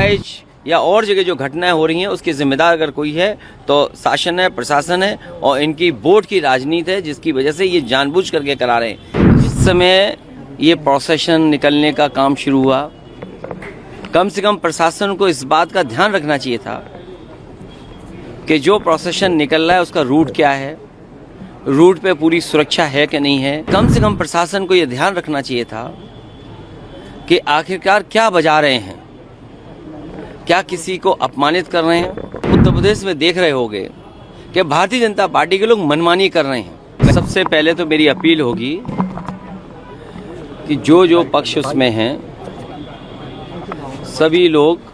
बहराइच या और जगह जो घटनाएं हो रही हैं उसके जिम्मेदार अगर कोई है तो शासन है, प्रशासन है और इनकी वोट की राजनीति है, जिसकी वजह से ये जानबूझ करके करा रहे हैं। जिस समय ये प्रोसेशन निकलने का काम शुरू हुआ, कम से कम प्रशासन को इस बात का ध्यान रखना चाहिए था कि जो प्रोसेशन निकल रहा है उसका रूट क्या है, रूट पे पूरी सुरक्षा है कि नहीं है। कम से कम प्रशासन को ये ध्यान रखना चाहिए था कि आखिरकार क्या बजा रहे हैं, क्या किसी को अपमानित कर रहे हैं। उत्तर प्रदेश में देख रहे होंगे कि भारतीय जनता पार्टी के लोग मनमानी कर रहे हैं। सबसे पहले तो मेरी अपील होगी कि जो जो पक्ष उसमें हैं सभी लोग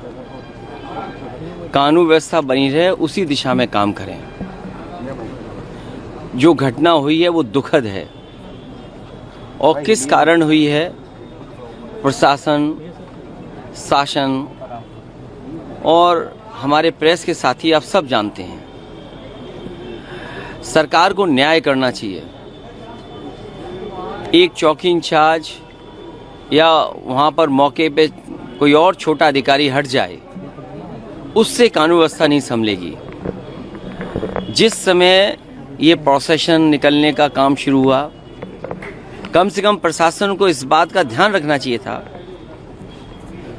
कानून व्यवस्था बनी रहे उसी दिशा में काम करें। जो घटना हुई है वो दुखद है और किस कारण हुई है प्रशासन, शासन और हमारे प्रेस के साथी आप सब जानते हैं। सरकार को न्याय करना चाहिए। एक चौकी इंचार्ज या वहाँ पर मौके पे कोई और छोटा अधिकारी हट जाए, उससे कानून व्यवस्था नहीं संभलेगी। जिस समय ये प्रोसेशन निकलने का काम शुरू हुआ, कम से कम प्रशासन को इस बात का ध्यान रखना चाहिए था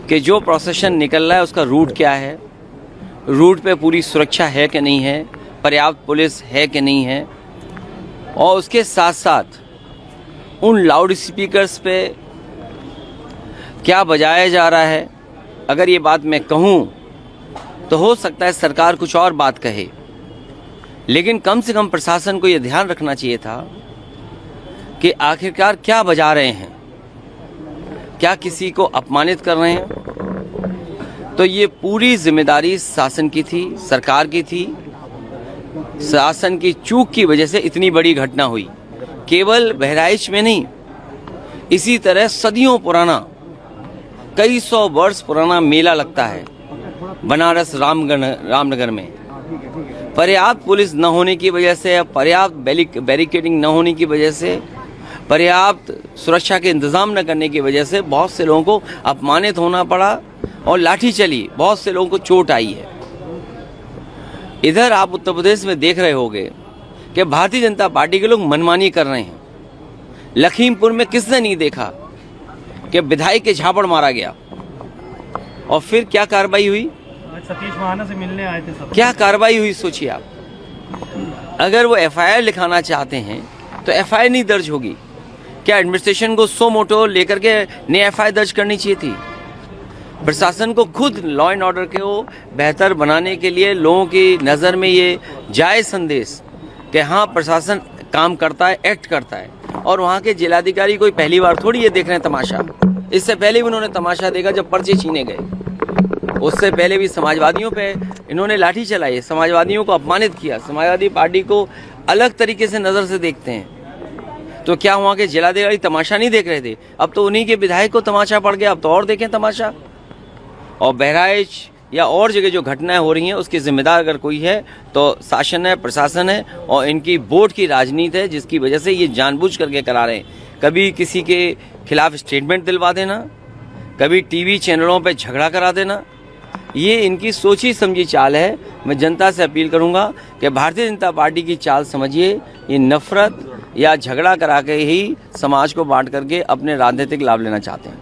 कि जो प्रोसेशन निकल रहा है उसका रूट क्या है, रूट पे पूरी सुरक्षा है कि नहीं है, पर्याप्त पुलिस है कि नहीं है। और उसके साथ साथ उन लाउड स्पीकर्स पे क्या बजाया जा रहा है, अगर ये बात मैं कहूँ तो हो सकता है सरकार कुछ और बात कहे, लेकिन कम से कम प्रशासन को ये ध्यान रखना चाहिए था कि आखिरकार क्या बजा रहे हैं, क्या किसी को अपमानित कर रहे हैं। तो ये पूरी जिम्मेदारी शासन की थी, सरकार की थी। शासन की चूक की वजह से इतनी बड़ी घटना हुई। केवल बहराइच में नहीं, इसी तरह सदियों पुराना, कई सौ वर्ष पुराना मेला लगता है बनारस रामनगर में। पर्याप्त पुलिस न होने की वजह से, पर्याप्त बैरिकेडिंग न होने की वजह से, पर्याप्त सुरक्षा के इंतजाम न करने की वजह से बहुत से लोगों को अपमानित होना पड़ा और लाठी चली, बहुत से लोगों को चोट आई है। इधर आप उत्तर प्रदेश में देख रहे होंगे कि भारतीय जनता पार्टी के लोग मनमानी कर रहे हैं। लखीमपुर में किसने नहीं देखा कि विधायक के झापड़ मारा गया और फिर क्या कार्रवाई हुई। सतीश महाना से मिलने आए थे सब। क्या कार्रवाई हुई सोचिए आप। अगर वो एफआईआर लिखाना चाहते हैं तो एफआईआर नहीं दर्ज होगी। क्या एडमिनिस्ट्रेशन को सो मोटो लेकर के नई एफआईआर दर्ज करनी चाहिए थी। प्रशासन को खुद लॉ एंड ऑर्डर को बेहतर बनाने के लिए लोगों की नज़र में ये जायज़ संदेश कि हाँ प्रशासन काम करता है, एक्ट करता है। और वहाँ के जिलाधिकारी कोई पहली बार थोड़ी ये देख रहे हैं तमाशा। इससे पहले भी उन्होंने तमाशा देखा जब पर्चे छीने गए। उससे पहले भी समाजवादियों पे इन्होंने लाठी चलाई, समाजवादियों को अपमानित किया। समाजवादी पार्टी को अलग तरीके से नज़र से देखते हैं। तो क्या वहाँ के जिलाधिकारी तमाशा नहीं देख रहे थे? अब तो उन्हीं के विधायक को तमाशा पड़ गया, अब तो और देखें तमाशा। और बहराइच या और जगह जो घटनाएं हो रही हैं उसके जिम्मेदार अगर कोई है तो शासन है, प्रशासन है और इनकी वोट की राजनीति है, जिसकी वजह से ये जानबूझ करके करा रहे हैं। कभी किसी के खिलाफ स्टेटमेंट दिलवा देना, कभी टीवी चैनलों पे झगड़ा करा देना, ये इनकी सोची समझी चाल है। मैं जनता से अपील करूंगा कि भारतीय जनता पार्टी की चाल समझिए। ये नफरत या झगड़ा करा के ही समाज को बांट करके अपने राजनीतिक लाभ लेना चाहते हैं।